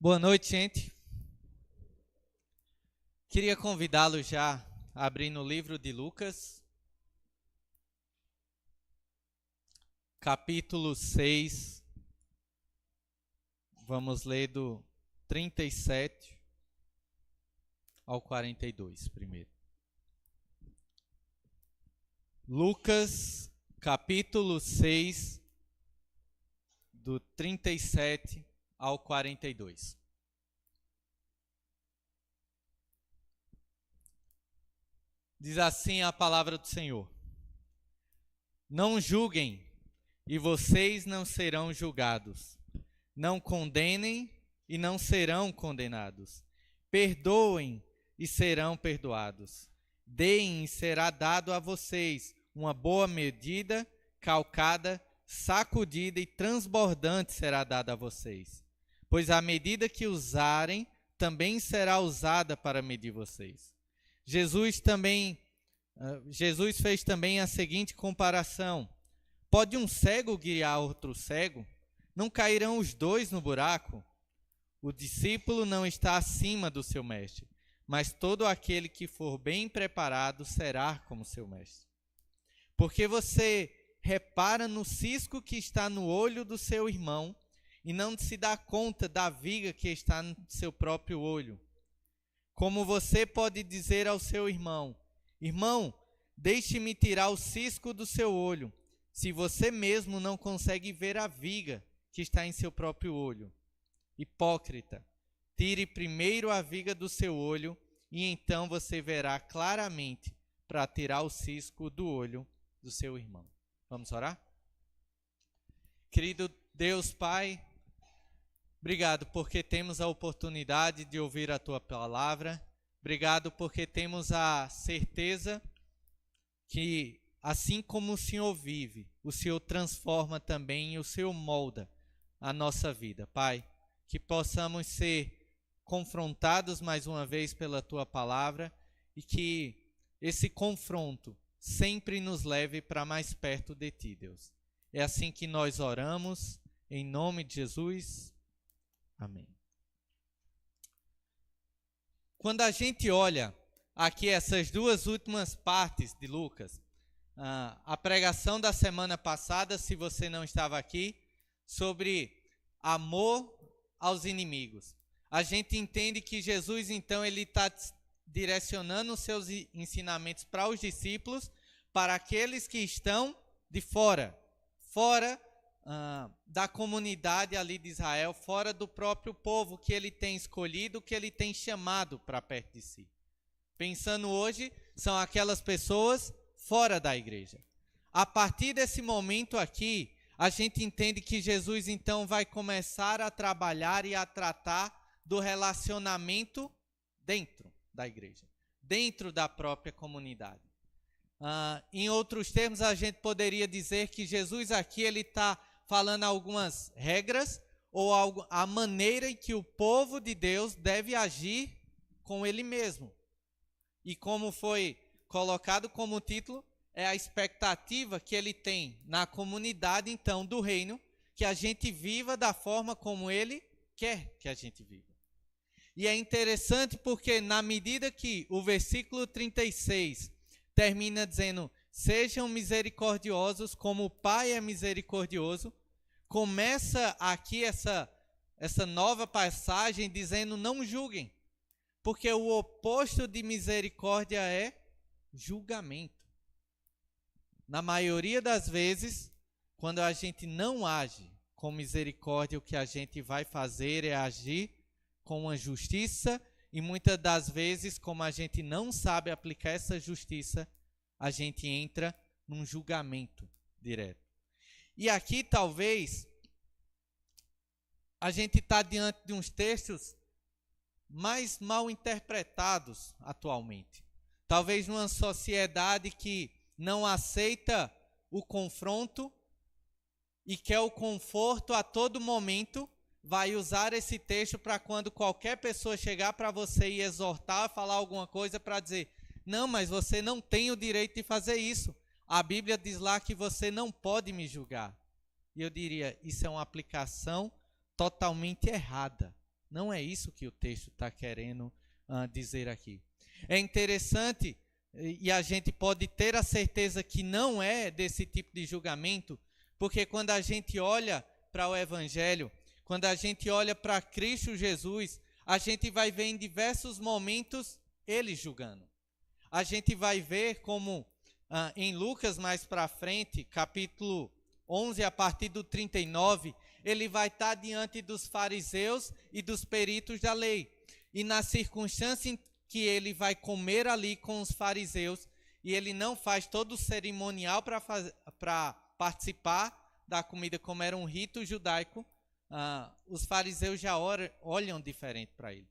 Boa noite, gente. Queria convidá-lo já a abrir no livro de Lucas, capítulo 6. Vamos ler do 37 ao 42 primeiro. Lucas, capítulo 6, do 37 ao 42. Diz assim a palavra do Senhor: Não julguem, e vocês não serão julgados. Não condenem, e não serão condenados. Perdoem, e serão perdoados. Deem, e será dado a vocês uma boa medida, calcada, sacudida e transbordante será dada a vocês. Pois a medida que usarem, também será usada para medir vocês. Jesus fez também a seguinte comparação: pode um cego guiar outro cego? Não cairão os dois no buraco? O discípulo não está acima do seu mestre, mas todo aquele que for bem preparado será como seu mestre. Porque você repara no cisco que está no olho do seu irmão e não se dá conta da viga que está no seu próprio olho. Como você pode dizer ao seu irmão: Irmão, deixe-me tirar o cisco do seu olho, se você mesmo não consegue ver a viga que está em seu próprio olho? Hipócrita, tire primeiro a viga do seu olho, e então você verá claramente para tirar o cisco do olho do seu irmão. Vamos orar? Querido Deus Pai, obrigado porque temos a oportunidade de ouvir a Tua palavra. Obrigado porque temos a certeza que, assim como o Senhor vive, o Senhor transforma também e o Senhor molda a nossa vida. Pai, que possamos ser confrontados mais uma vez pela Tua palavra e que esse confronto sempre nos leve para mais perto de Ti, Deus. É assim que nós oramos, em nome de Jesus. Amém. Quando a gente olha aqui essas duas últimas partes de Lucas, a pregação da semana passada, se você não estava aqui, sobre amor aos inimigos. A gente entende que Jesus, então, ele está direcionando os seus ensinamentos para os discípulos, para aqueles que estão de fora da comunidade ali de Israel, fora do próprio povo que ele tem escolhido, que ele tem chamado para perto de si. Pensando hoje, são aquelas pessoas fora da igreja. A partir desse momento aqui, a gente entende que Jesus então vai começar a trabalhar e a tratar do relacionamento dentro da igreja, dentro da própria comunidade. Em outros termos, a gente poderia dizer que Jesus aqui ele está falando algumas regras ou a maneira em que o povo de Deus deve agir com ele mesmo. E como foi colocado como título, é a expectativa que ele tem na comunidade, então, do reino, que a gente viva da forma como ele quer que a gente viva. E é interessante porque na medida que o versículo 36 termina dizendo: sejam misericordiosos como o Pai é misericordioso, começa aqui essa nova passagem dizendo: não julguem, porque o oposto de misericórdia é julgamento. Na maioria das vezes, quando a gente não age com misericórdia, o que a gente vai fazer é agir com uma justiça, e muitas das vezes, como a gente não sabe aplicar essa justiça, a gente entra num julgamento direto. E aqui, talvez, a gente está diante de uns textos mais mal interpretados atualmente. Talvez numa sociedade que não aceita o confronto e quer o conforto a todo momento, vai usar esse texto para quando qualquer pessoa chegar para você e exortar, falar alguma coisa, para dizer: não, mas você não tem o direito de fazer isso. A Bíblia diz lá que você não pode me julgar. E eu diria, isso é uma aplicação totalmente errada. Não é isso que o texto está querendo dizer aqui. É interessante, e a gente pode ter a certeza que não é desse tipo de julgamento, porque quando a gente olha para o Evangelho, quando a gente olha para Cristo Jesus, a gente vai ver em diversos momentos ele julgando. A gente vai ver como em Lucas mais para frente, capítulo 11, a partir do 39, ele vai estar diante dos fariseus e dos peritos da lei. E na circunstância em que ele vai comer ali com os fariseus, e ele não faz todo o cerimonial para participar da comida, como era um rito judaico, os fariseus já olham diferente para ele.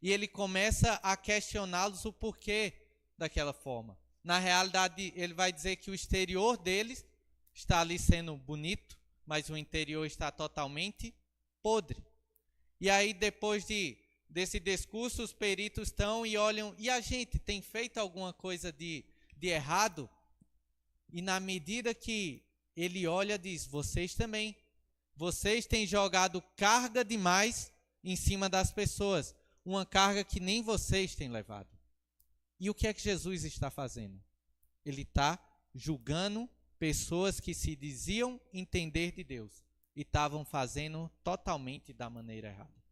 E ele começa a questioná-los o porquê daquela forma. Na realidade, ele vai dizer que o exterior deles está ali sendo bonito, mas o interior está totalmente podre. E aí, depois desse discurso, os peritos estão e olham, e a gente tem feito alguma coisa de errado? E na medida que ele olha, diz, vocês também. Vocês têm jogado carga demais em cima das pessoas, uma carga que nem vocês têm levado. E o que é que Jesus está fazendo? Ele está julgando pessoas que se diziam entender de Deus e estavam fazendo totalmente da maneira errada.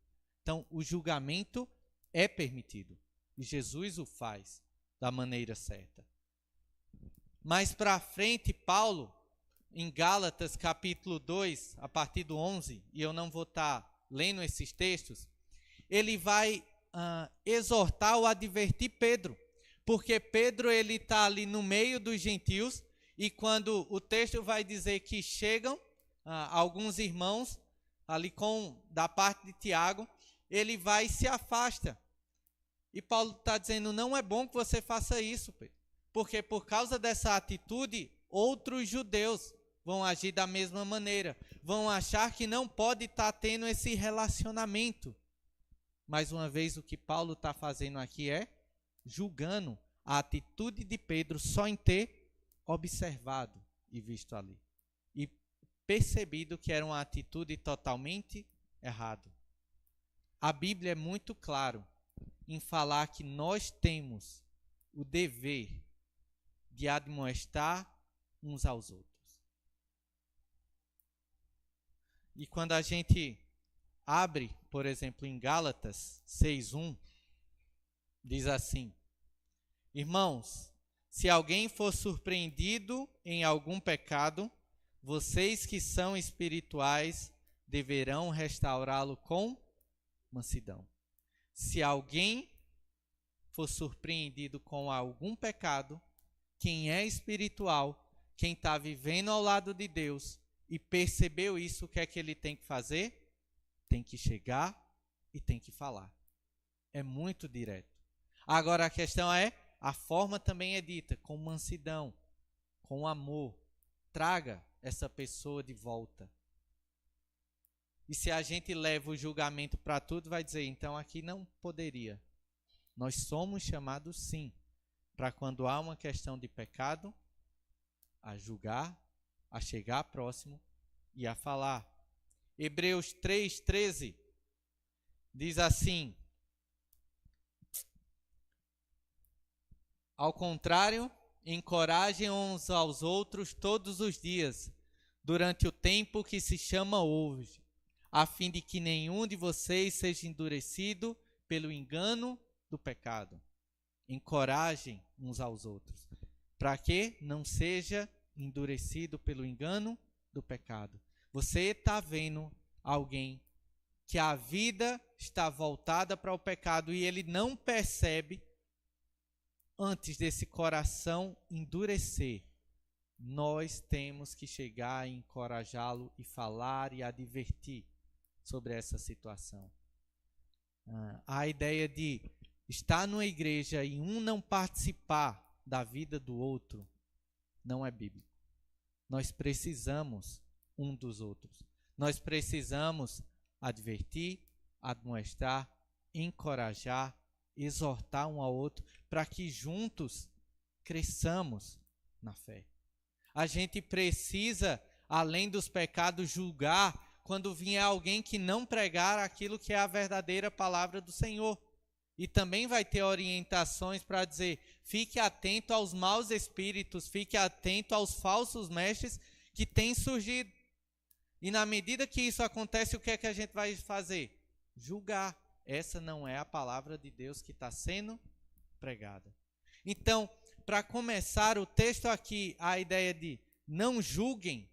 Então, o julgamento é permitido e Jesus o faz da maneira certa. Mais para frente, Paulo, em Gálatas capítulo 2, a partir do 11, e eu não vou estar lendo esses textos, ele vai exortar ou advertir Pedro, porque Pedro ele está ali no meio dos gentios, e quando o texto vai dizer que chegam alguns irmãos ali da parte de Tiago, ele vai e se afasta. E Paulo está dizendo, não é bom que você faça isso, Pedro, porque por causa dessa atitude, outros judeus vão agir da mesma maneira, vão achar que não pode estar tendo esse relacionamento. Mais uma vez, o que Paulo está fazendo aqui é julgando a atitude de Pedro só em ter observado e visto ali. E percebido que era uma atitude totalmente errada. A Bíblia é muito claro em falar que nós temos o dever de admoestar uns aos outros. E quando a gente abre, por exemplo, em Gálatas 6:1, diz assim: irmãos, se alguém for surpreendido em algum pecado, vocês que são espirituais deverão restaurá-lo com mansidão. Se alguém for surpreendido com algum pecado, quem é espiritual, quem está vivendo ao lado de Deus e percebeu isso, o que é que ele tem que fazer? Tem que chegar e tem que falar. É muito direto. Agora a questão é, a forma também é dita, com mansidão, com amor. Traga essa pessoa de volta. E se a gente leva o julgamento para tudo, vai dizer, então aqui não poderia. Nós somos chamados sim, para quando há uma questão de pecado, a julgar, a chegar próximo e a falar. Hebreus 3:13 diz assim: ao contrário, encorajem uns aos outros todos os dias, durante o tempo que se chama hoje, a fim de que nenhum de vocês seja endurecido pelo engano do pecado. Encorajem uns aos outros, para que não seja endurecido pelo engano do pecado. Você está vendo alguém que a vida está voltada para o pecado e ele não percebe. Antes desse coração endurecer, nós temos que chegar e encorajá-lo e falar e advertir sobre essa situação. A ideia de estar numa igreja e um não participar da vida do outro não é bíblico. Nós precisamos um dos outros. Nós precisamos advertir, admoestar, encorajar, exortar um ao outro, para que juntos cresçamos na fé. A gente precisa, além dos pecados, julgar quando vier alguém que não pregar aquilo que é a verdadeira palavra do Senhor. E também vai ter orientações para dizer, fique atento aos maus espíritos, fique atento aos falsos mestres que têm surgido. E na medida que isso acontece, o que é que a gente vai fazer? Julgar. Essa não é a palavra de Deus que está sendo pregada. Então, para começar, o texto aqui, a ideia de não julguem,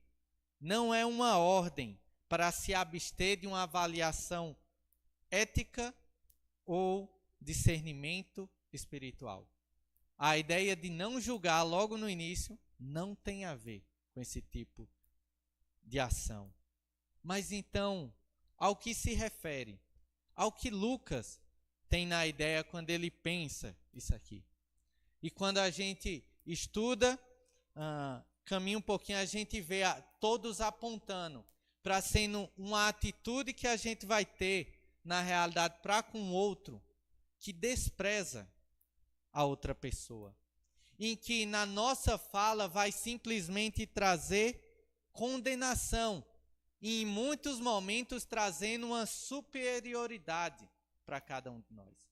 não é uma ordem para se abster de uma avaliação ética ou discernimento espiritual. A ideia de não julgar logo no início não tem a ver com esse tipo de ação. Mas então, ao que se refere? Ao que Lucas tem na ideia quando ele pensa isso aqui. E quando a gente estuda, caminha um pouquinho, a gente vê todos apontando para sendo uma atitude que a gente vai ter, na realidade, para com o outro, que despreza a outra pessoa. Em que na nossa fala vai simplesmente trazer condenação. E em muitos momentos trazendo uma superioridade para cada um de nós.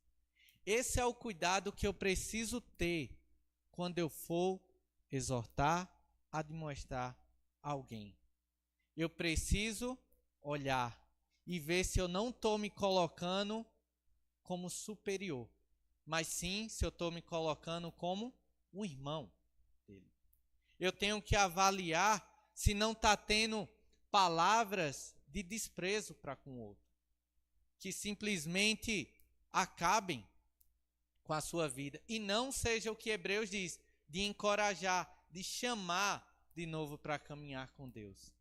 Esse é o cuidado que eu preciso ter quando eu for exortar, admoestar alguém. Eu preciso olhar e ver se eu não estou me colocando como superior, mas sim se eu estou me colocando como um irmão dele. Eu tenho que avaliar se não está tendo palavras de desprezo para com o outro, que simplesmente acabem com a sua vida, e não seja o que Hebreus diz, de encorajar, de chamar de novo para caminhar com Deus.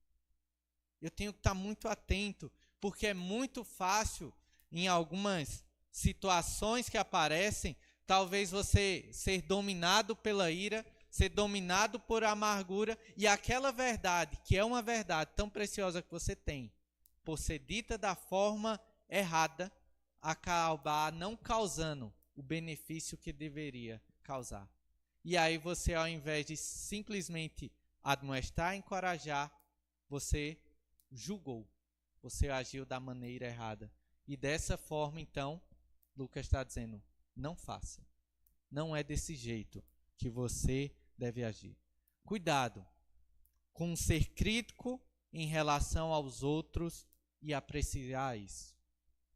Eu tenho que estar muito atento, porque é muito fácil, em algumas situações que aparecem, talvez você ser dominado pela ira, ser dominado por amargura, e aquela verdade, que é uma verdade tão preciosa que você tem, por ser dita da forma errada, acabar não causando o benefício que deveria causar. E aí você, ao invés de simplesmente admoestar, encorajar, você julgou, você agiu da maneira errada. E dessa forma, então, Lucas está dizendo, não faça. Não é desse jeito que você deve agir. Cuidado com ser crítico em relação aos outros e apreciar isso.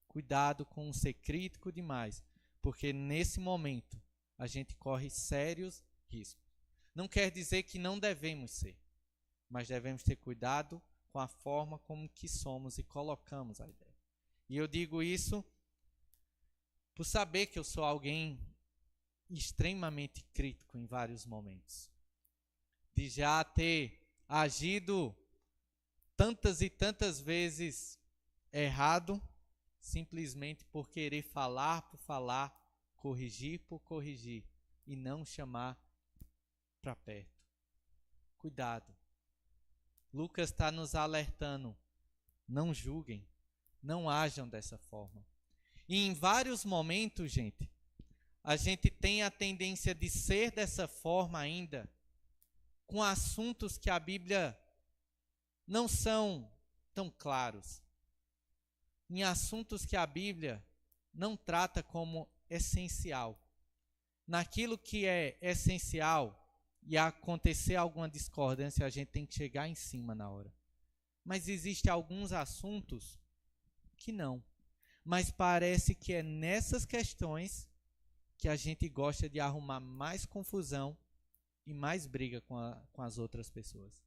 Cuidado com ser crítico demais, porque nesse momento a gente corre sérios riscos. Não quer dizer que não devemos ser, mas devemos ter cuidado com a forma como que somos e colocamos a ideia. E eu digo isso por saber que eu sou alguém extremamente crítico em vários momentos. De já ter agido tantas e tantas vezes errado, simplesmente por querer falar por falar, corrigir por corrigir e não chamar para perto. Cuidado. Lucas está nos alertando. Não julguem, não ajam dessa forma. E em vários momentos, gente, a gente tem a tendência de ser dessa forma ainda, com assuntos que a Bíblia não são tão claros. Em assuntos que a Bíblia não trata como essencial. Naquilo que é essencial e acontecer alguma discordância, a gente tem que chegar em cima na hora. Mas existem alguns assuntos que não. Mas parece que é nessas questões que a gente gosta de arrumar mais confusão e mais briga com as outras pessoas.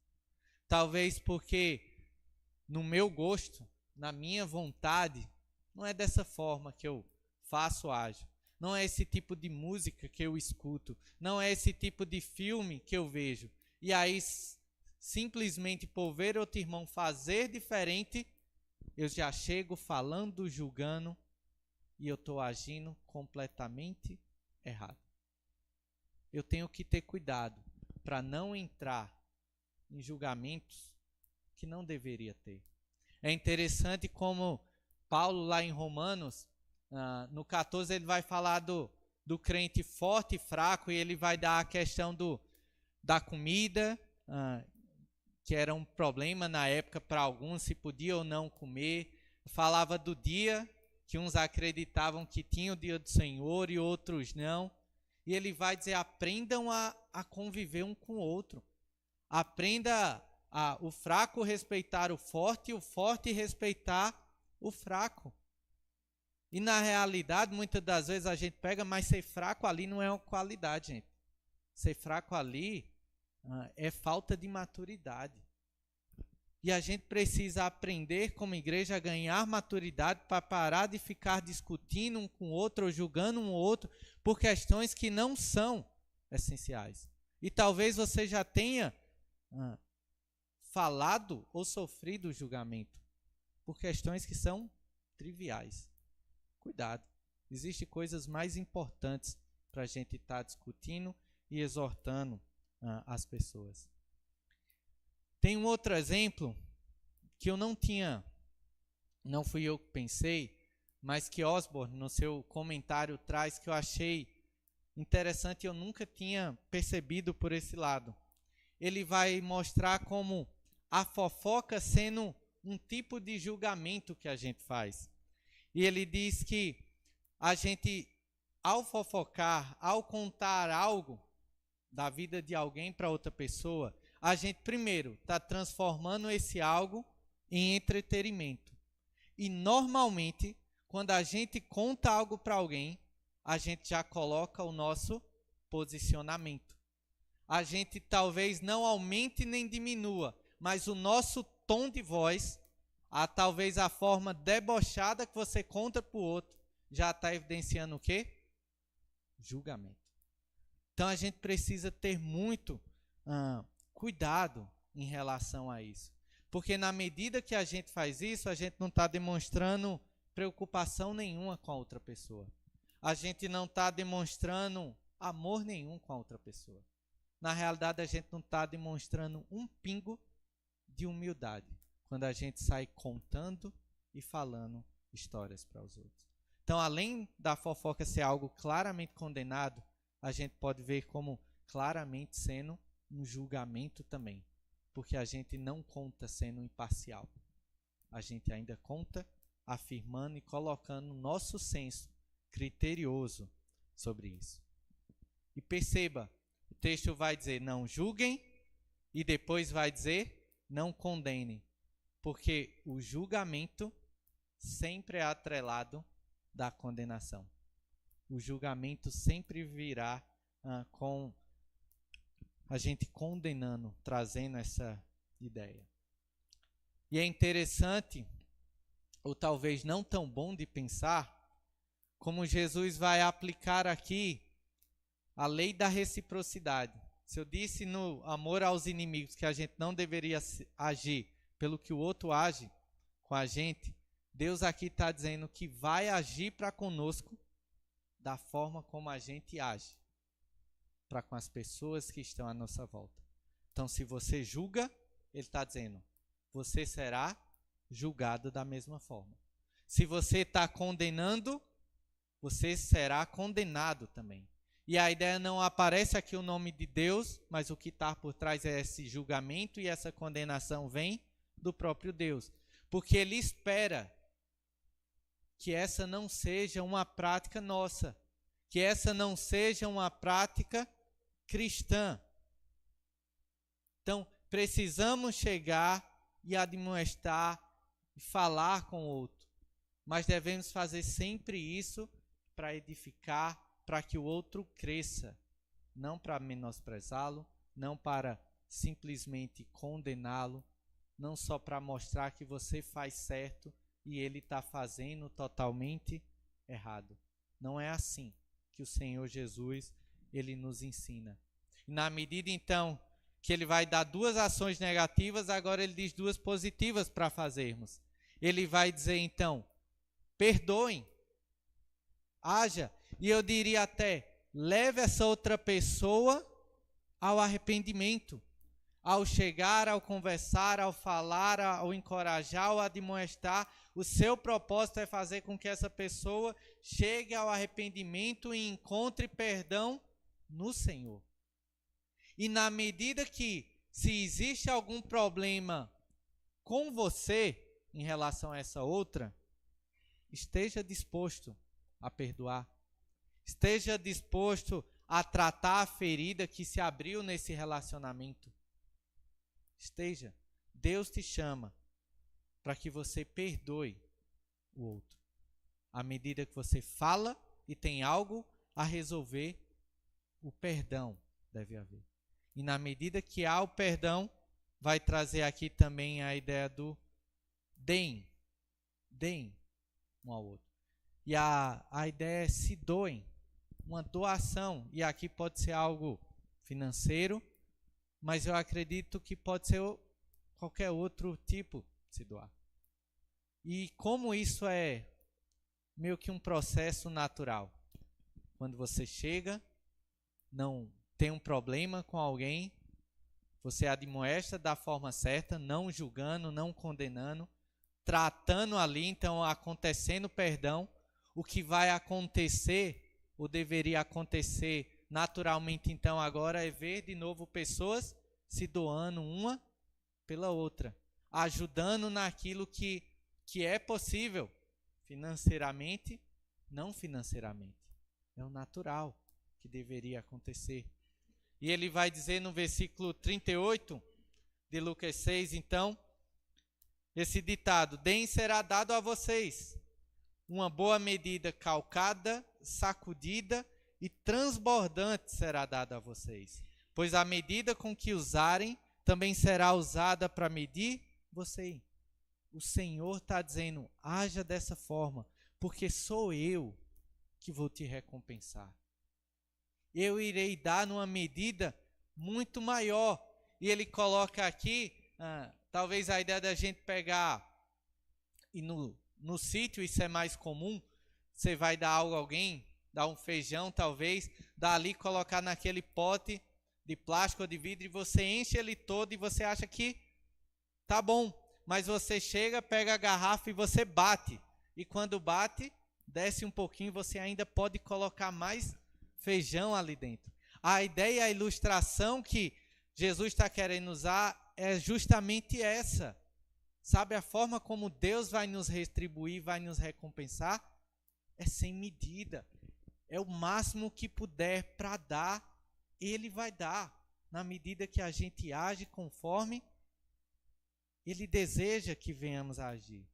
Talvez porque no meu gosto, na minha vontade, não é dessa forma que eu faço, ajo. Não é esse tipo de música que eu escuto. Não é esse tipo de filme que eu vejo. E aí, simplesmente por ver outro irmão fazer diferente, eu já chego falando, julgando, e eu estou agindo completamente errado. Eu tenho que ter cuidado para não entrar em julgamentos que não deveria ter. É interessante como Paulo, lá em Romanos, no 14, ele vai falar do crente forte e fraco, e ele vai dar a questão da comida, que era um problema na época para alguns, se podia ou não comer. Falava do dia, que uns acreditavam que tinha o dia do Senhor e outros não. E ele vai dizer, aprendam a conviver um com o outro. Aprenda o fraco respeitar o forte e o forte respeitar o fraco. E na realidade, muitas das vezes a gente pega, mas ser fraco ali não é uma qualidade, gente. Ser fraco ali é falta de maturidade. E a gente precisa aprender como igreja a ganhar maturidade para parar de ficar discutindo um com o outro ou julgando um ou outro por questões que não são essenciais. E talvez você já tenha falado ou sofrido julgamento por questões que são triviais. Cuidado, existem coisas mais importantes para a gente estar discutindo e exortando as pessoas. Tem um outro exemplo que eu não fui eu que pensei, mas que Osborne, no seu comentário, traz, que eu achei interessante e eu nunca tinha percebido por esse lado. Ele vai mostrar como a fofoca sendo um tipo de julgamento que a gente faz. E ele diz que a gente, ao fofocar, ao contar algo da vida de alguém para outra pessoa, a gente primeiro está transformando esse algo em entretenimento. E normalmente, quando a gente conta algo para alguém, a gente já coloca o nosso posicionamento. A gente talvez não aumente nem diminua, mas o nosso tom de voz, talvez a forma debochada que você conta para o outro, já está evidenciando o quê? Julgamento. Então a gente precisa ter muito cuidado em relação a isso. Porque na medida que a gente faz isso, a gente não está demonstrando preocupação nenhuma com a outra pessoa. A gente não está demonstrando amor nenhum com a outra pessoa. Na realidade, a gente não está demonstrando um pingo de humildade quando a gente sai contando e falando histórias para os outros. Então, além da fofoca ser algo claramente condenado, a gente pode ver como claramente sendo um julgamento também, porque a gente não conta sendo imparcial. A gente ainda conta afirmando e colocando o nosso senso criterioso sobre isso. E perceba, o texto vai dizer não julguem e depois vai dizer não condenem, porque o julgamento sempre é atrelado da condenação. O julgamento sempre virá com a gente condenando, trazendo essa ideia. E é interessante, ou talvez não tão bom de pensar, como Jesus vai aplicar aqui a lei da reciprocidade. Se eu disse no amor aos inimigos que a gente não deveria agir pelo que o outro age com a gente, Deus aqui está dizendo que vai agir para conosco da forma como a gente age para com as pessoas que estão à nossa volta. Então, se você julga, ele está dizendo, você será julgado da mesma forma. Se você está condenando, você será condenado também. E a ideia não aparece aqui o nome de Deus, mas o que está por trás é esse julgamento e essa condenação vem do próprio Deus. Porque ele espera que essa não seja uma prática nossa, que essa não seja uma prática cristã. Então, precisamos chegar e admoestar e falar com o outro, mas devemos fazer sempre isso para edificar, para que o outro cresça, não para menosprezá-lo, não para simplesmente condená-lo, não só para mostrar que você faz certo e ele está fazendo totalmente errado. Não é assim que o Senhor Jesus, ele nos ensina. E na medida, então, que ele vai dar duas ações negativas, agora ele diz duas positivas para fazermos. Ele vai dizer, então, perdoem, haja, e eu diria até, leve essa outra pessoa ao arrependimento. Ao chegar, ao conversar, ao falar, ao encorajar, ao admoestar, o seu propósito é fazer com que essa pessoa chegue ao arrependimento e encontre perdão no Senhor. E na medida que Se existe algum problema com você em relação a essa outra, esteja disposto a perdoar. Esteja disposto a tratar a ferida que se abriu nesse relacionamento. Esteja. Deus te chama para que você perdoe o outro. À medida que você fala e tem algo a resolver, o perdão deve haver. E na medida que há o perdão, vai trazer aqui também a ideia do deem. Deem um ao outro. E a ideia é se doem. Uma doação. E aqui pode ser algo financeiro, mas eu acredito que pode ser qualquer outro tipo de se doar. E como isso é meio que um processo natural. Quando você chega, não tem um problema com alguém, você admoesta da forma certa, não julgando, não condenando, tratando ali, então acontecendo perdão. O que vai acontecer, ou deveria acontecer naturalmente então agora, é ver de novo pessoas se doando uma pela outra, ajudando naquilo que é possível, financeiramente, não financeiramente. É o natural que deveria acontecer. E ele vai dizer no versículo 38 de Lucas 6, então, esse ditado: deem será dado a vocês, uma boa medida calcada, sacudida e transbordante será dada a vocês. Pois a medida com que usarem, também será usada para medir você. O Senhor está dizendo, haja dessa forma, porque sou eu que vou te recompensar. Eu irei dar numa medida muito maior. E ele coloca aqui, talvez a ideia da gente pegar, e no sítio isso é mais comum, você vai dar algo a alguém, dar um feijão talvez, dar ali, colocar naquele pote de plástico ou de vidro, e você enche ele todo e você acha que tá bom. Mas você chega, pega a garrafa e você bate. E quando bate, desce um pouquinho, você ainda pode colocar mais feijão ali dentro. A ideia, a ilustração que Jesus está querendo usar é justamente essa. Sabe, a forma como Deus vai nos retribuir, vai nos recompensar, é sem medida. É o máximo que puder para dar, Ele vai dar. Na medida que a gente age conforme Ele deseja que venhamos a agir.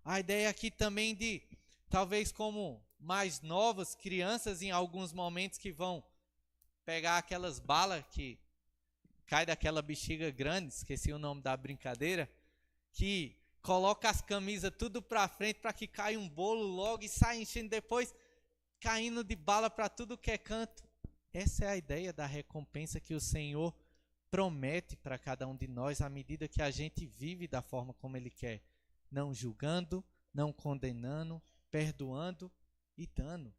A ideia aqui também de, talvez como mais novas, crianças em alguns momentos que vão pegar aquelas balas que cai daquela bexiga grande, esqueci o nome da brincadeira, que coloca as camisas tudo para frente para que caia um bolo logo e sai enchendo depois, caindo de bala para tudo que é canto. Essa é a ideia da recompensa que o Senhor promete para cada um de nós à medida que a gente vive da forma como Ele quer, não julgando, não condenando, perdoando e dando.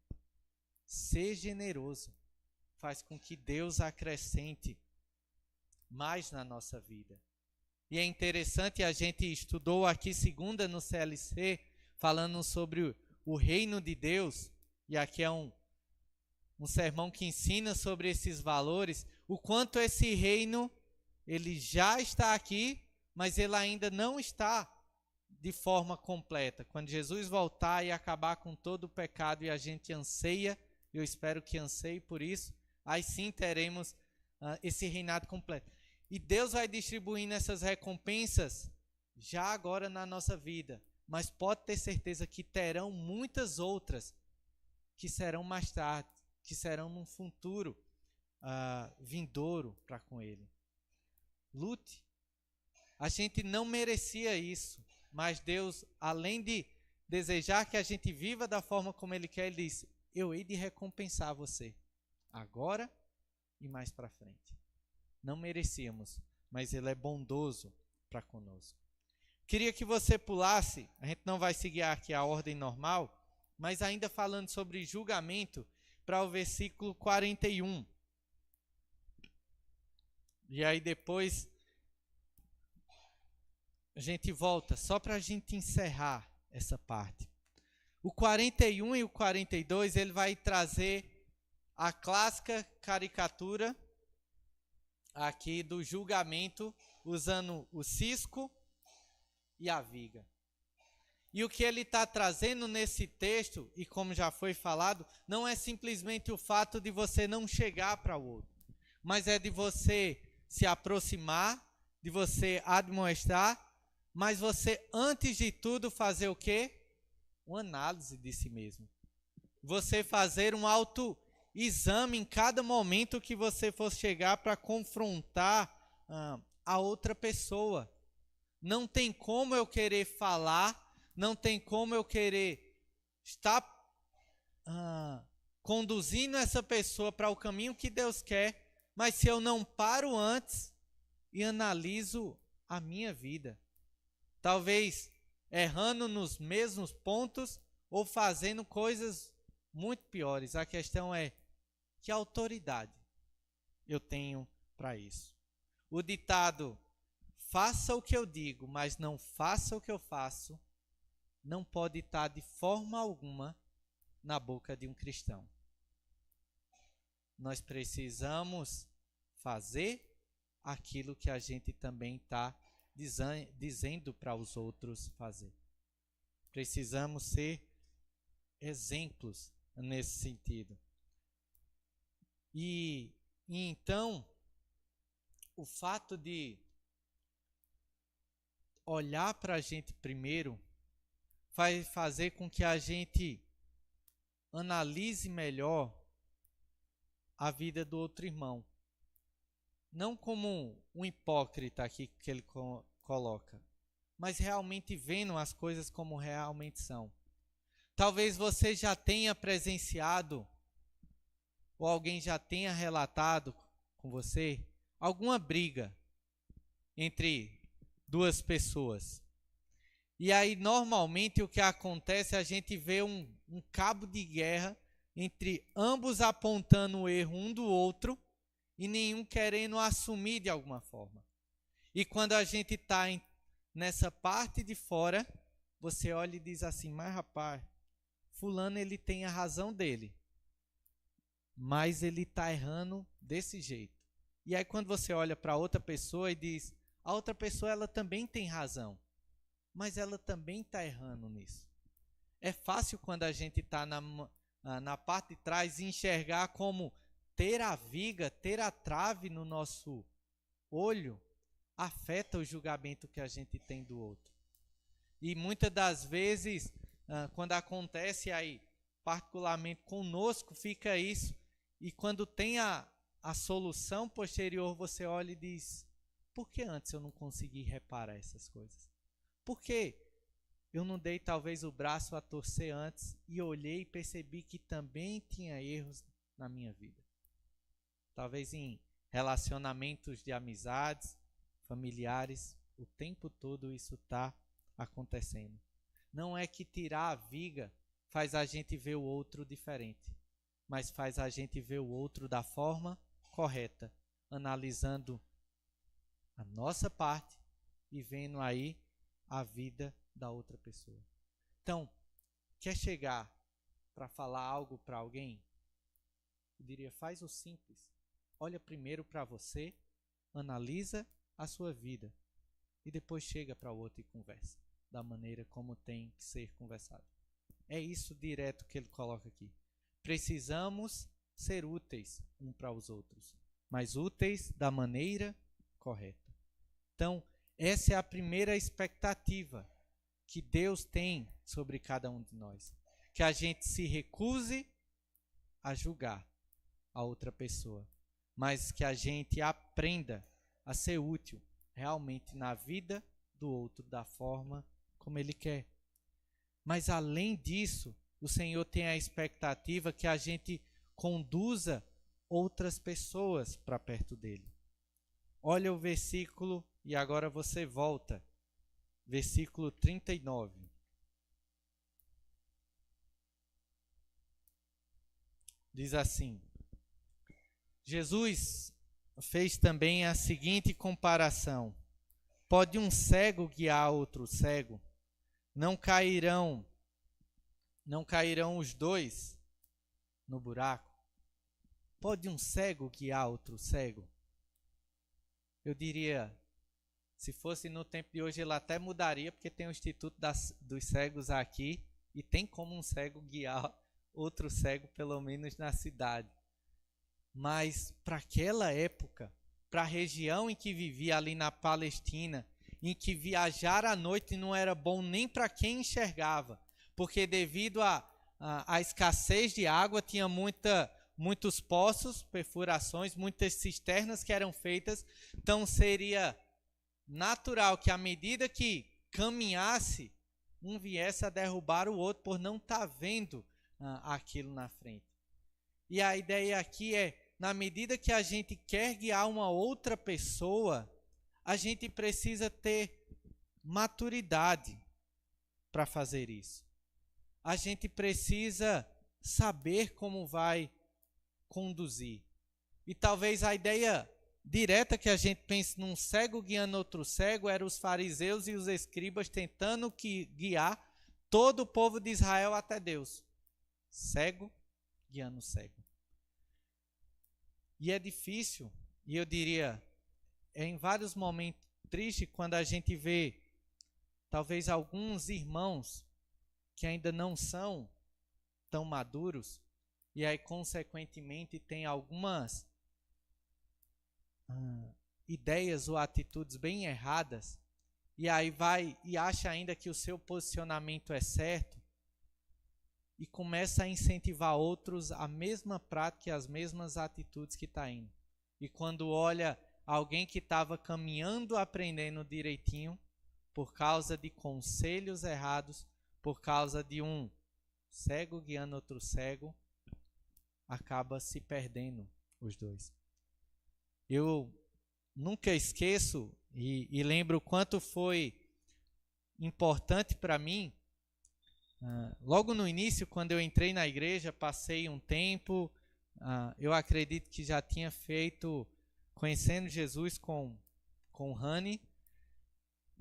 Ser generoso faz com que Deus acrescente mais na nossa vida. E é interessante, a gente estudou aqui segunda no CLC, falando sobre o reino de Deus, e aqui é um sermão que ensina sobre esses valores, o quanto esse reino, ele já está aqui, mas ele ainda não está de forma completa. Quando Jesus voltar e acabar com todo o pecado e a gente anseia, eu espero que anseie por isso, aí sim teremos esse reinado completo. E Deus vai distribuindo essas recompensas já agora na nossa vida, mas pode ter certeza que terão muitas outras que serão mais tarde, que serão num futuro vindouro para com Ele. Lute. A gente não merecia isso, mas Deus, além de desejar que a gente viva da forma como Ele quer, Ele diz, eu hei de recompensar você, agora e mais para frente. Não merecíamos, mas Ele é bondoso para conosco. Queria que você pulasse, a gente não vai seguir aqui a ordem normal, mas ainda falando sobre julgamento, para o versículo 41. E aí depois a gente volta, só para a gente encerrar essa parte. O 41 e o 42, ele vai trazer a clássica caricatura, aqui do julgamento usando o cisco e a viga. E o que ele está trazendo nesse texto, e como já foi falado, não é simplesmente o fato de você não chegar para o outro, mas é de você se aproximar, de você admoestar, mas você, antes de tudo, fazer o quê? Uma análise de si mesmo. Você fazer um autoexame em cada momento que você for chegar para confrontar a outra pessoa. Não tem como eu querer falar, não tem como eu querer estar conduzindo essa pessoa para o caminho que Deus quer, mas se eu não paro antes e analiso a minha vida, talvez errando nos mesmos pontos ou fazendo coisas muito piores. A questão é que autoridade eu tenho para isso. O ditado, faça o que eu digo, mas não faça o que eu faço, não pode estar de forma alguma na boca de um cristão. Nós precisamos fazer aquilo que a gente também está dizendo para os outros fazer. Precisamos ser exemplos nesse sentido. E então, o fato de olhar para a gente primeiro vai fazer com que a gente analise melhor a vida do outro irmão. Não como um hipócrita aqui que ele coloca, mas realmente vendo as coisas como realmente são. Talvez você já tenha presenciado, ou alguém já tenha relatado com você, alguma briga entre duas pessoas. E aí, normalmente, o que acontece, a gente vê um cabo de guerra entre ambos apontando o erro um do outro e nenhum querendo assumir de alguma forma. E quando a gente está nessa parte de fora, você olha e diz assim, mas rapaz, fulano ele tem a razão dele, mas ele está errando desse jeito. E aí quando você olha para outra pessoa e diz, a outra pessoa ela também tem razão, mas ela também está errando nisso. É fácil quando a gente está na parte de trás enxergar como ter a viga, ter a trave no nosso olho afeta o julgamento que a gente tem do outro. E muitas das vezes, quando acontece aí, particularmente conosco, fica isso. E quando tem a solução posterior, você olha e diz, por que antes eu não consegui reparar essas coisas? Por que eu não dei talvez o braço a torcer antes e olhei e percebi que também tinha erros na minha vida? Talvez em relacionamentos de amizades, familiares, o tempo todo isso está acontecendo. Não é que tirar a viga faz a gente ver o outro diferente, mas faz a gente ver o outro da forma correta, analisando a nossa parte e vendo aí a vida da outra pessoa. Então, quer chegar para falar algo para alguém? Eu diria, faz o simples. Olha primeiro para você, analisa a sua vida e depois chega para o outro e conversa da maneira como tem que ser conversado. É isso direto que ele coloca aqui. Precisamos ser úteis um para os outros, mas úteis da maneira correta. Então, essa é a primeira expectativa que Deus tem sobre cada um de nós. Que a gente se recuse a julgar a outra pessoa, mas que a gente aprenda a ser útil realmente na vida do outro da forma como Ele quer. Mas além disso, o Senhor tem a expectativa que a gente conduza outras pessoas para perto dEle. Olha o versículo, e agora você volta. Versículo 39. Diz assim: Jesus fez também a seguinte comparação: pode um cego guiar outro cego? Não cairão os dois no buraco? Pode um cego guiar outro cego? eu diria, se fosse no tempo de hoje, ele até mudaria, porque tem o Instituto dos Cegos aqui, e tem como um cego guiar outro cego, pelo menos na cidade. Mas para aquela época, para a região em que vivia ali na Palestina, em que viajar à noite não era bom nem para quem enxergava, porque devido à escassez de água, tinha muitos poços, perfurações, muitas cisternas que eram feitas, então seria natural que à medida que caminhasse, um viesse a derrubar o outro por não estar vendo aquilo na frente. E a ideia aqui é, na medida que a gente quer guiar uma outra pessoa, a gente precisa ter maturidade para fazer isso. A gente precisa saber como vai conduzir. E talvez a ideia direta que a gente pense num cego guiando outro cego era os fariseus e os escribas tentando guiar todo o povo de Israel até Deus. Cego guiando cego. E é difícil, e eu diria, é em vários momentos triste quando a gente vê talvez alguns irmãos que ainda não são tão maduros e aí consequentemente tem algumas ideias ou atitudes bem erradas e aí vai e acha ainda que o seu posicionamento é certo e começa a incentivar outros a mesma prática e as mesmas atitudes que está indo. E quando olha alguém que estava caminhando, aprendendo direitinho, por causa de conselhos errados, por causa de um cego guiando outro cego, acaba se perdendo os dois. Eu nunca esqueço e lembro o quanto foi importante para mim. Logo no início, quando eu entrei na igreja, passei um tempo, eu acredito que já tinha feito Conhecendo Jesus com Rani,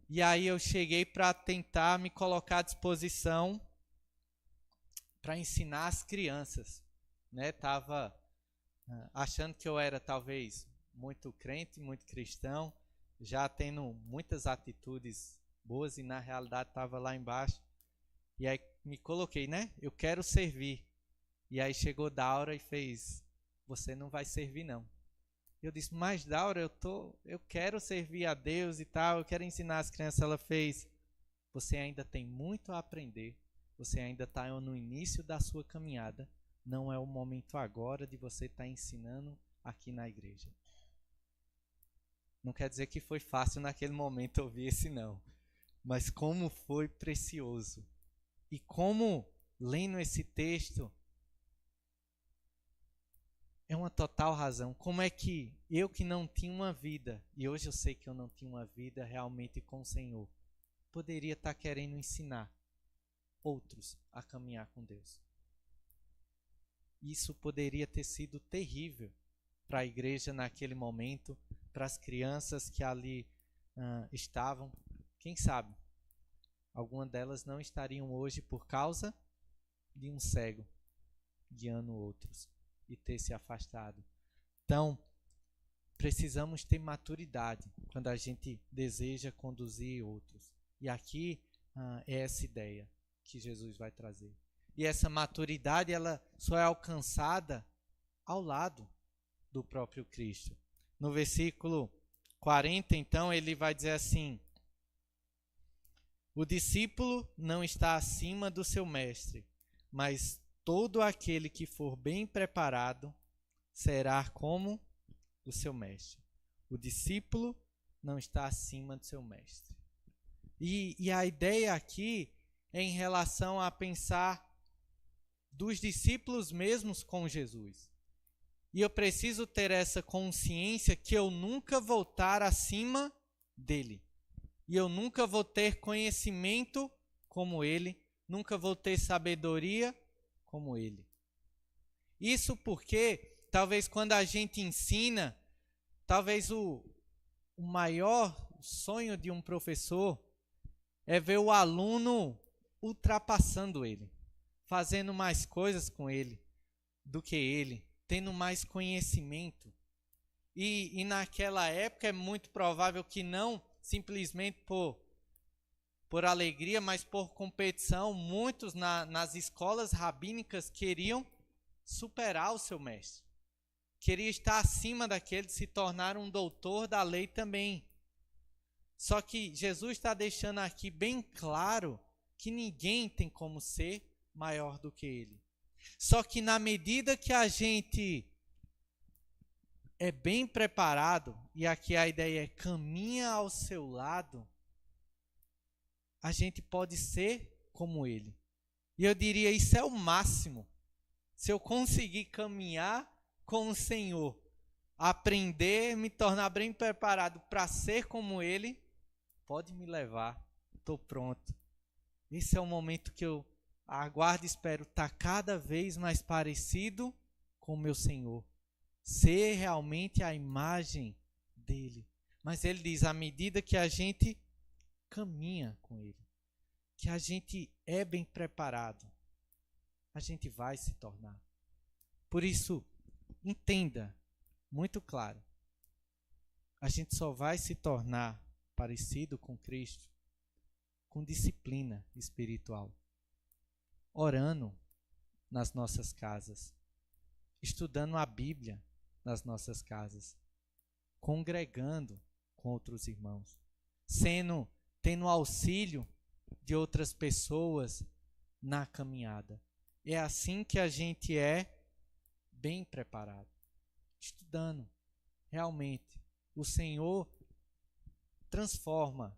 e aí eu cheguei para tentar me colocar à disposição para ensinar as crianças, né? Tava achando que eu era talvez muito crente, muito cristão, já tendo muitas atitudes boas e na realidade estava lá embaixo. E aí me coloquei, né? Eu quero servir. E aí chegou Daura e fez, você não vai servir não. Eu disse, mas Daura, eu quero servir a Deus e tal, eu quero ensinar as crianças. Ela fez, você ainda tem muito a aprender, você ainda está no início da sua caminhada, não é o momento agora de você estar ensinando aqui na igreja. Não quer dizer que foi fácil naquele momento ouvir esse não, mas como foi precioso. E como, lendo esse texto, é uma total razão. Como é que eu que não tinha uma vida, e hoje eu sei que eu não tinha uma vida realmente com o Senhor, poderia estar querendo ensinar outros a caminhar com Deus. Isso poderia ter sido terrível para a igreja naquele momento, para as crianças que ali estavam. Quem sabe? Algumas delas não estariam hoje por causa de um cego guiando outros e ter se afastado. Então, precisamos ter maturidade quando a gente deseja conduzir outros. E aqui é essa ideia que Jesus vai trazer. E essa maturidade ela só é alcançada ao lado do próprio Cristo. No versículo 40, então, ele vai dizer assim: o discípulo não está acima do seu mestre, mas todo aquele que for bem preparado será como o seu mestre. O discípulo não está acima do seu mestre. E a ideia aqui é em relação a pensar dos discípulos mesmos com Jesus. E eu preciso ter essa consciência que eu nunca vou estar acima dele. E eu nunca vou ter conhecimento como ele, nunca vou ter sabedoria como ele. Isso porque, talvez quando a gente ensina, talvez o maior sonho de um professor é ver o aluno ultrapassando ele, fazendo mais coisas com ele do que ele, tendo mais conhecimento. E naquela época é muito provável que não simplesmente por alegria, mas por competição, muitos nas escolas rabínicas queriam superar o seu mestre. Queria estar acima daquele, se tornar um doutor da lei também. Só que Jesus está deixando aqui bem claro que ninguém tem como ser maior do que ele. Só que na medida que a gente é bem preparado, e aqui a ideia é caminha ao seu lado, a gente pode ser como ele. E eu diria, isso é o máximo. Se eu conseguir caminhar com o Senhor, aprender, me tornar bem preparado para ser como ele, pode me levar, estou pronto. Esse é o momento que eu aguardo e espero estar cada vez mais parecido com o meu Senhor. Ser realmente a imagem dele. Mas ele diz, à medida que a gente caminha com ele, que a gente é bem preparado, a gente vai se tornar. Por isso, entenda muito claro, a gente só vai se tornar parecido com Cristo com disciplina espiritual, orando nas nossas casas, estudando a Bíblia nas nossas casas, congregando com outros irmãos, tendo auxílio de outras pessoas na caminhada. É assim que a gente é bem preparado, estudando. Realmente, o Senhor transforma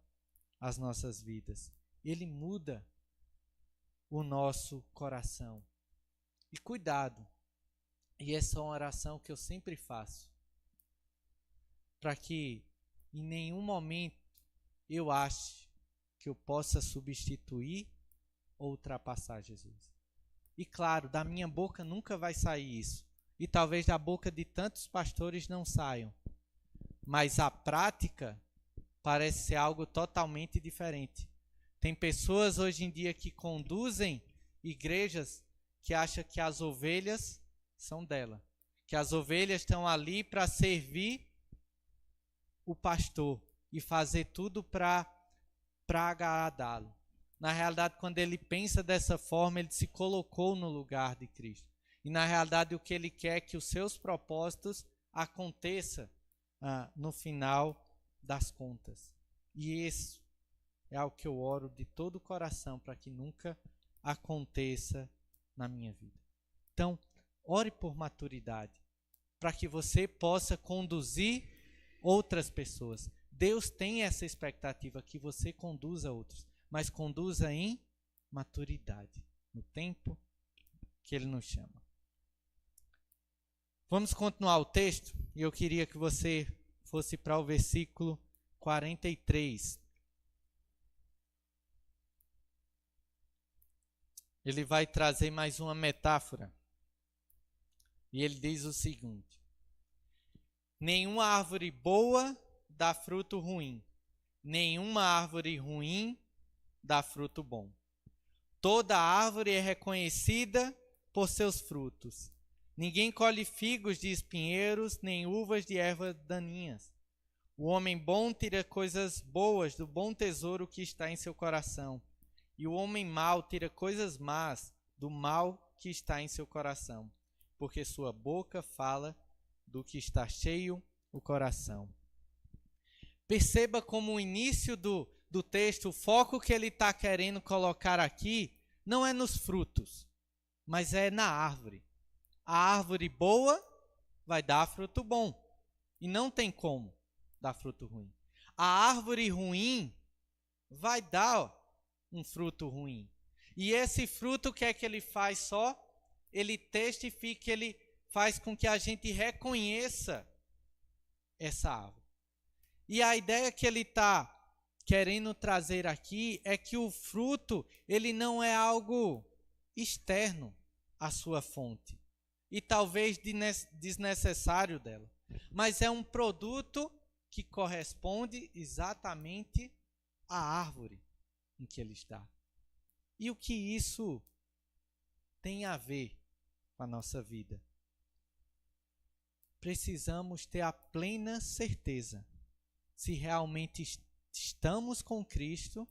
as nossas vidas. Ele muda o nosso coração. E cuidado, e essa é uma oração que eu sempre faço, para que em nenhum momento eu ache que eu possa substituir ou ultrapassar Jesus. E claro, da minha boca nunca vai sair isso. E talvez da boca de tantos pastores não saiam. Mas a prática parece ser algo totalmente diferente. Tem pessoas hoje em dia que conduzem igrejas que acham que as ovelhas são dela. Que as ovelhas estão ali para servir o pastor e fazer tudo para agradá-lo. Na realidade, quando ele pensa dessa forma, ele se colocou no lugar de Cristo. E na realidade, o que ele quer é que os seus propósitos aconteçam no final das contas. E isso é algo que eu oro de todo o coração para que nunca aconteça na minha vida. Então, ore por maturidade, para que você possa conduzir outras pessoas. Deus tem essa expectativa que você conduza outros, mas conduza em maturidade, no tempo que Ele nos chama. Vamos continuar o texto, e eu queria que você fosse para o versículo 43. Ele vai trazer mais uma metáfora. E ele diz o seguinte: nenhuma árvore boa dá fruto ruim, nenhuma árvore ruim dá fruto bom. Toda árvore é reconhecida por seus frutos. Ninguém colhe figos de espinheiros, nem uvas de ervas daninhas. O homem bom tira coisas boas do bom tesouro que está em seu coração, e o homem mau tira coisas más do mal que está em seu coração, porque sua boca fala do que está cheio o coração. Perceba como o início do texto, o foco que ele está querendo colocar aqui, não é nos frutos, mas é na árvore. A árvore boa vai dar fruto bom, e não tem como dar fruto ruim. A árvore ruim vai dar um fruto ruim. E esse fruto, o que é que ele faz só? Ele testifica, ele faz com que a gente reconheça essa árvore. E a ideia que ele está querendo trazer aqui é que o fruto, ele não é algo externo à sua fonte. E talvez desnecessário dela. Mas é um produto que corresponde exatamente à árvore em que ele está. E o que isso tem a ver com a nossa vida? precisamos ter a plena certeza se realmente estamos com Cristo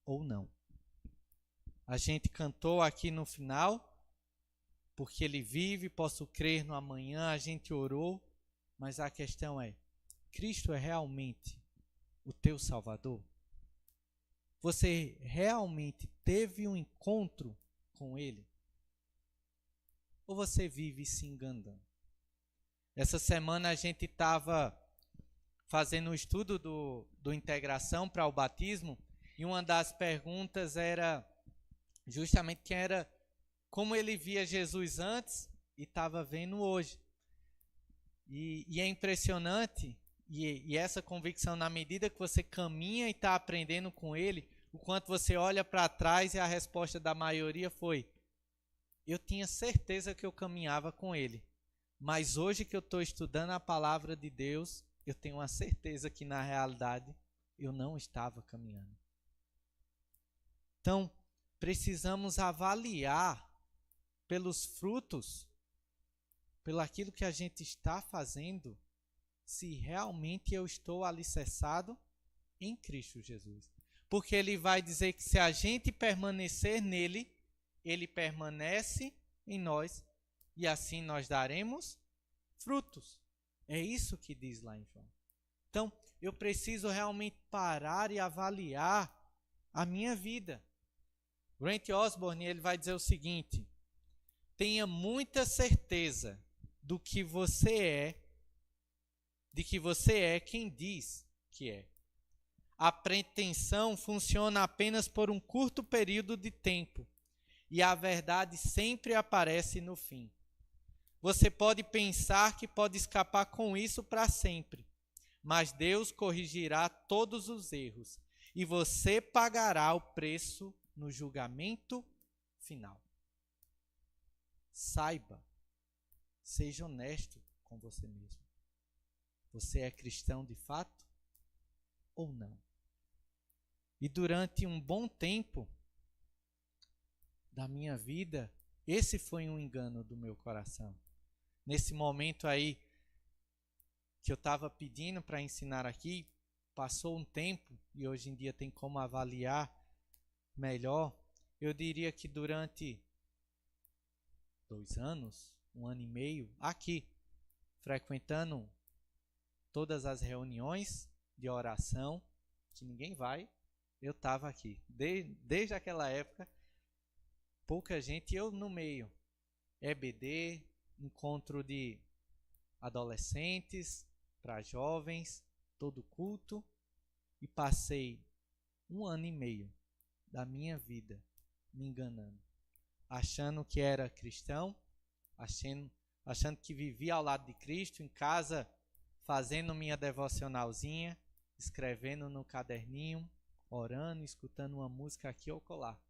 ou não. A gente cantou aqui no final, porque Ele vive, posso crer no amanhã, a gente orou, mas a questão é, Cristo é realmente o teu Salvador? Você realmente teve um encontro com Ele? Ou você vive se enganando? Essa semana a gente estava fazendo um estudo do integração para o batismo, e uma das perguntas era justamente quem era, como ele via Jesus antes e estava vendo hoje. E é impressionante, e essa convicção, na medida que você caminha e está aprendendo com ele, o quanto você olha para trás e a resposta da maioria foi: eu tinha certeza que eu caminhava com ele, mas hoje que eu estou estudando a palavra de Deus, eu tenho uma certeza que na realidade eu não estava caminhando. Então, precisamos avaliar pelos frutos, pelo aquilo que a gente está fazendo, se realmente eu estou alicerçado em Cristo Jesus. Porque ele vai dizer que se a gente permanecer nele, ele permanece em nós e assim nós daremos frutos. É isso que diz lá em João. Então, eu preciso realmente parar e avaliar a minha vida. Grant Osborne, ele vai dizer o seguinte: tenha muita certeza do que você é, de que você é quem diz que é. A pretensão funciona apenas por um curto período de tempo, e a verdade sempre aparece no fim. Você pode pensar que pode escapar com isso para sempre, mas Deus corrigirá todos os erros, e você pagará o preço no julgamento final. Saiba, seja honesto com você mesmo. Você é cristão de fato ou não? E durante um bom tempo da minha vida, esse foi um engano do meu coração. Nesse momento aí que eu estava pedindo para ensinar aqui, passou um tempo e hoje em dia tem como avaliar melhor. Eu diria que durante 2 anos, 1 ano e meio, aqui, frequentando todas as reuniões de oração, que ninguém vai, eu estava aqui. Desde aquela época, pouca gente, eu no meio. EBD, encontro de adolescentes para jovens, todo culto, e passei 1 ano e meio da minha vida me enganando, achando que era cristão, achando que vivia ao lado de Cristo, em casa, fazendo minha devocionalzinha, escrevendo no caderninho, orando, escutando uma música aqui ou colar.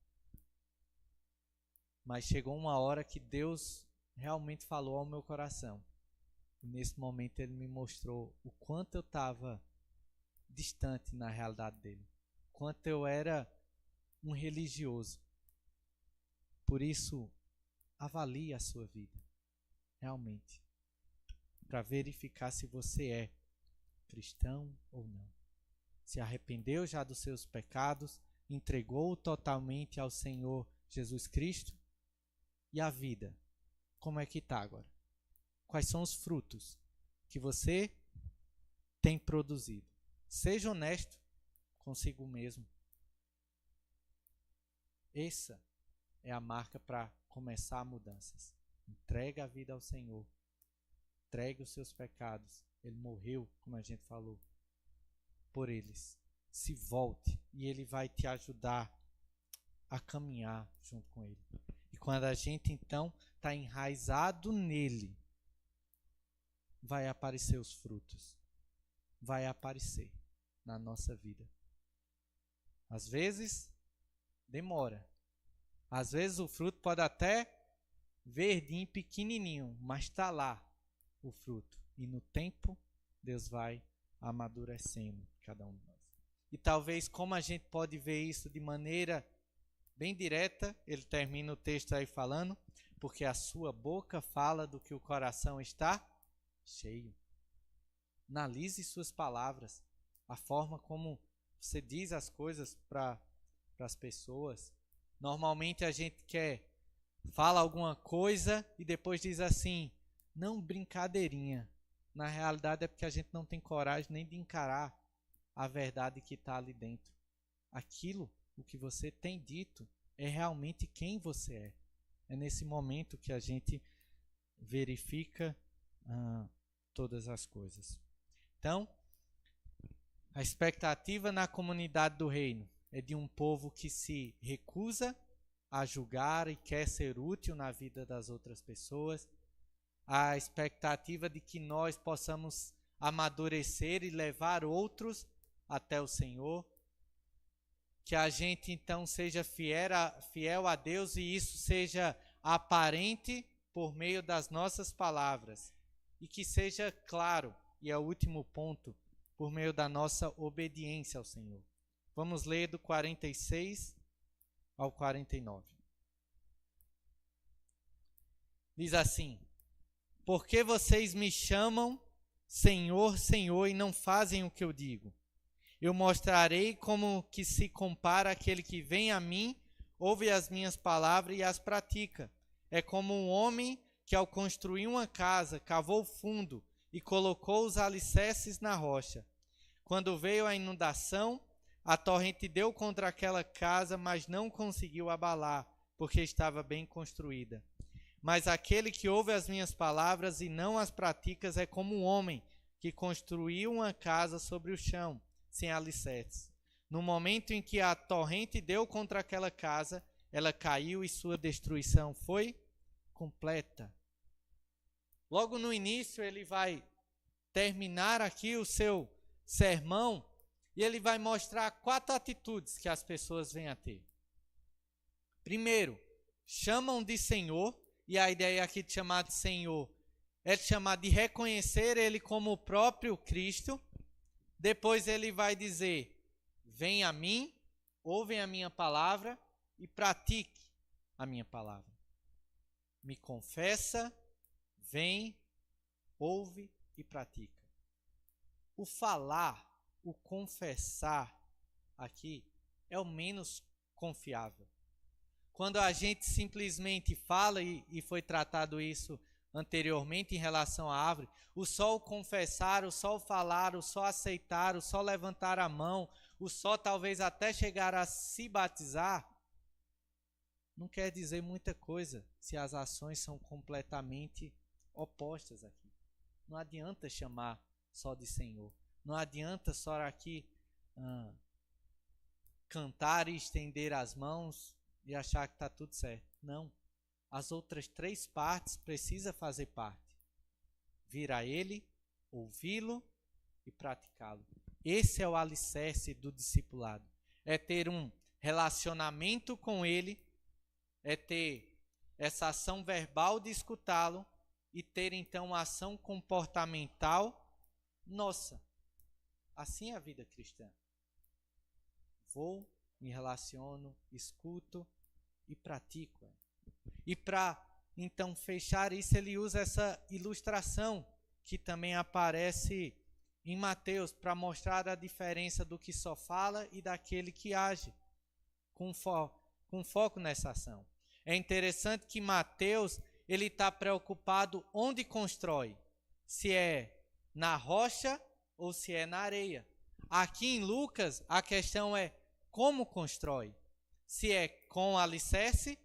Mas chegou uma hora que Deus realmente falou ao meu coração. E nesse momento ele me mostrou o quanto eu estava distante na realidade dele. O quanto eu era um religioso. Por isso, avalie a sua vida, realmente, para verificar se você é cristão ou não. Se arrependeu já dos seus pecados, entregou totalmente ao Senhor Jesus Cristo. E a vida, como é que está agora? Quais são os frutos que você tem produzido? Seja honesto consigo mesmo. Essa é a marca para começar mudanças. Entrega a vida ao Senhor. Entregue os seus pecados. Ele morreu, como a gente falou, por eles. Se volte e Ele vai te ajudar a caminhar junto com Ele. E quando a gente então está enraizado nele, vai aparecer os frutos. Vai aparecer na nossa vida. Às vezes demora. Às vezes o fruto pode até verdinho, pequenininho, mas está lá o fruto. E no tempo, Deus vai amadurecendo cada um de nós. E talvez como a gente pode ver isso de maneira bem direta, ele termina o texto aí falando, porque a sua boca fala do que o coração está cheio. Analise suas palavras, a forma como você diz as coisas para as pessoas. Normalmente a gente fala alguma coisa e depois diz assim, não, brincadeirinha. Na realidade é porque a gente não tem coragem nem de encarar a verdade que está ali dentro. Aquilo, o que você tem dito, é realmente quem você é. É nesse momento que a gente verifica todas as coisas. Então, a expectativa na comunidade do reino é de um povo que se recusa a julgar e quer ser útil na vida das outras pessoas. A expectativa de que nós possamos amadurecer e levar outros até o Senhor. Que a gente então seja fiel a Deus e isso seja aparente por meio das nossas palavras. E que seja claro, e é o último ponto, por meio da nossa obediência ao Senhor. Vamos ler do 46 ao 49. Diz assim: Por que vocês me chamam Senhor, Senhor, e não fazem o que eu digo? Eu mostrarei como que se compara aquele que vem a mim, ouve as minhas palavras e as pratica. É como um homem que ao construir uma casa, cavou fundo e colocou os alicerces na rocha. Quando veio a inundação, a torrente deu contra aquela casa, mas não conseguiu abalar, porque estava bem construída. Mas aquele que ouve as minhas palavras e não as pratica é como um homem que construiu uma casa sobre o chão, sem alicerces. No momento em que a torrente deu contra aquela casa, ela caiu e sua destruição foi completa. Logo no início, ele vai terminar aqui o seu sermão e ele vai mostrar 4 atitudes que as pessoas vêm a ter. Primeiro, chamam de Senhor, e a ideia aqui de chamar de Senhor é de chamar de reconhecer ele como o próprio Cristo. Depois ele vai dizer, vem a mim, ouvem a minha palavra e pratique a minha palavra. Me confessa, vem, ouve e pratica. O falar, o confessar aqui é o menos confiável. Quando a gente simplesmente fala, e foi tratado isso anteriormente em relação à árvore, o só o confessar, o só o falar, o só aceitar, o só levantar a mão, o só talvez até chegar a se batizar, não quer dizer muita coisa se as ações são completamente opostas aqui. Não adianta chamar só de Senhor. Não adianta só aqui cantar e estender as mãos e achar que está tudo certo. Não. As outras 3 partes precisam fazer parte. Vir a Ele, ouvi-lo e praticá-lo. Esse é o alicerce do discipulado. É ter um relacionamento com Ele, é ter essa ação verbal de escutá-lo e ter então uma ação comportamental nossa. Assim é a vida cristã. Vou, me relaciono, escuto e pratico. E para então fechar isso, ele usa essa ilustração que também aparece em Mateus para mostrar a diferença do que só fala e daquele que age com foco nessa ação. É interessante que Mateus ele está preocupado onde constrói, se é na rocha ou se é na areia. Aqui em Lucas a questão é como constrói, se é com alicerce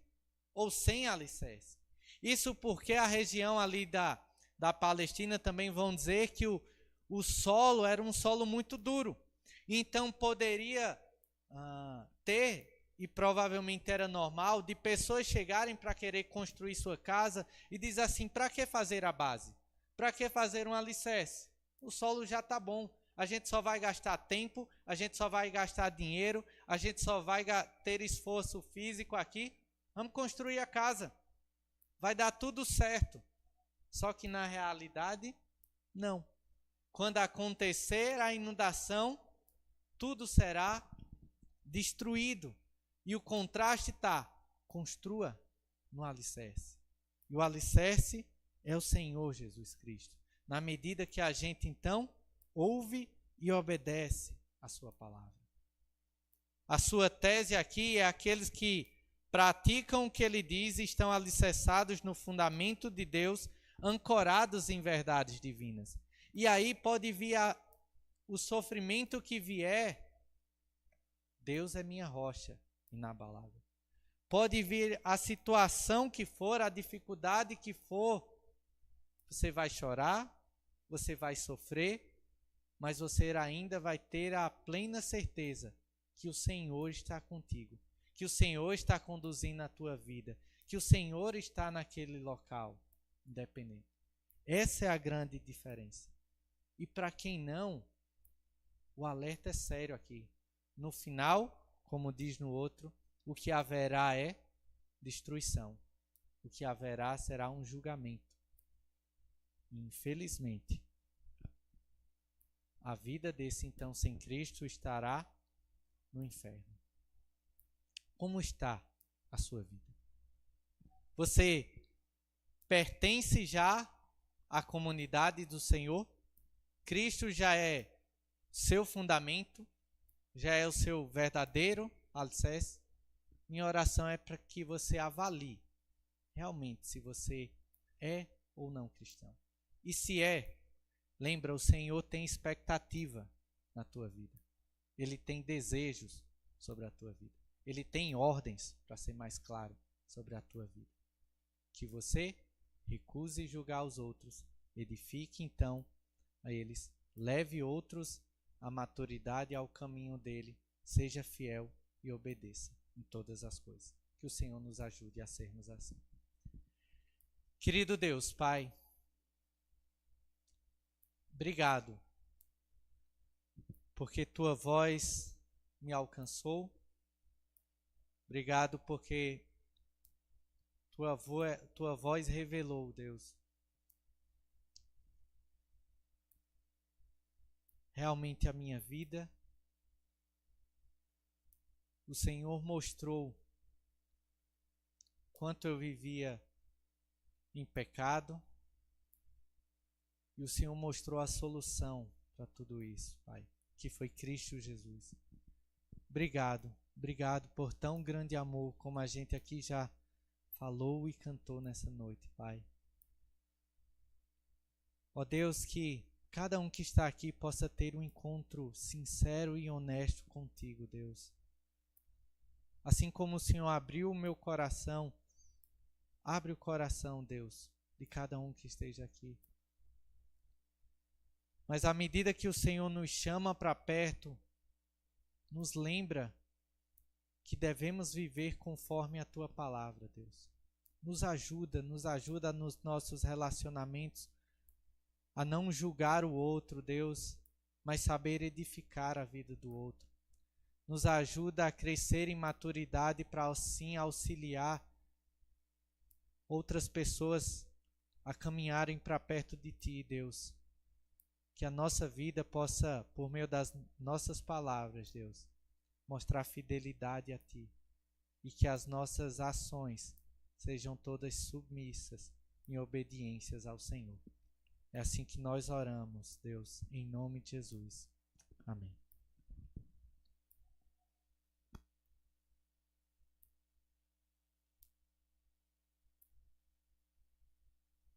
ou sem alicerce. Isso porque a região ali da Palestina também vão dizer que o solo era um solo muito duro. Então poderia ter, e provavelmente era normal, de pessoas chegarem para querer construir sua casa e dizer assim, para que fazer a base? Para que fazer um alicerce? O solo já está bom. A gente só vai gastar tempo, a gente só vai gastar dinheiro, a gente só vai ter esforço físico aqui. Vamos construir a casa. Vai dar tudo certo. Só que na realidade, não. Quando acontecer a inundação, tudo será destruído. E o contraste está, construa no alicerce. E o alicerce é o Senhor Jesus Cristo. na medida que a gente então ouve e obedece a sua palavra. A sua tese aqui é aqueles que praticam o que ele diz e estão alicerçados no fundamento de Deus, ancorados em verdades divinas. E aí pode vir o sofrimento que vier, Deus é minha rocha inabalável. Pode vir a situação que for, a dificuldade que for, você vai chorar, você vai sofrer, mas você ainda vai ter a plena certeza que o Senhor está contigo, que o Senhor está conduzindo a tua vida, que o Senhor está naquele local, independente. Essa é a grande diferença. E para quem não, o alerta é sério aqui. No final, como diz no outro, o que haverá é destruição. O que haverá será um julgamento. Infelizmente, a vida desse então sem Cristo estará no inferno. Como está a sua vida? Você pertence já à comunidade do Senhor? Cristo já é seu fundamento, já é o seu verdadeiro alicerce? Minha oração é para que você avalie realmente se você é ou não cristão. E se é, lembra, o Senhor tem expectativa na tua vida. Ele tem desejos sobre a tua vida. Ele tem ordens, para ser mais claro, sobre a tua vida. Que você recuse julgar os outros, edifique então a eles, leve outros à maturidade e ao caminho dele, seja fiel e obedeça em todas as coisas. Que o Senhor nos ajude a sermos assim. Querido Deus, Pai, obrigado, porque tua voz me alcançou. Obrigado porque tua voz revelou, Deus, realmente a minha vida. O Senhor mostrou quanto eu vivia em pecado. E o Senhor mostrou a solução para tudo isso, Pai, que foi Cristo Jesus. Obrigado, obrigado por tão grande amor como a gente aqui já falou e cantou nessa noite, Pai. Ó Deus, que cada um que está aqui possa ter um encontro sincero e honesto contigo, Deus. Assim como o Senhor abriu o meu coração, abre o coração, Deus, de cada um que esteja aqui. Mas à medida que o Senhor nos chama para perto, nos lembra que devemos viver conforme a Tua palavra, Deus. Nos ajuda nos nossos relacionamentos a não julgar o outro, Deus, mas saber edificar a vida do outro. Nos ajuda a crescer em maturidade para assim auxiliar outras pessoas a caminharem para perto de Ti, Deus. Que a nossa vida possa, por meio das nossas palavras, Deus, mostrar fidelidade a Ti. E que as nossas ações sejam todas submissas em obediências ao Senhor. É assim que nós oramos, Deus, em nome de Jesus. Amém.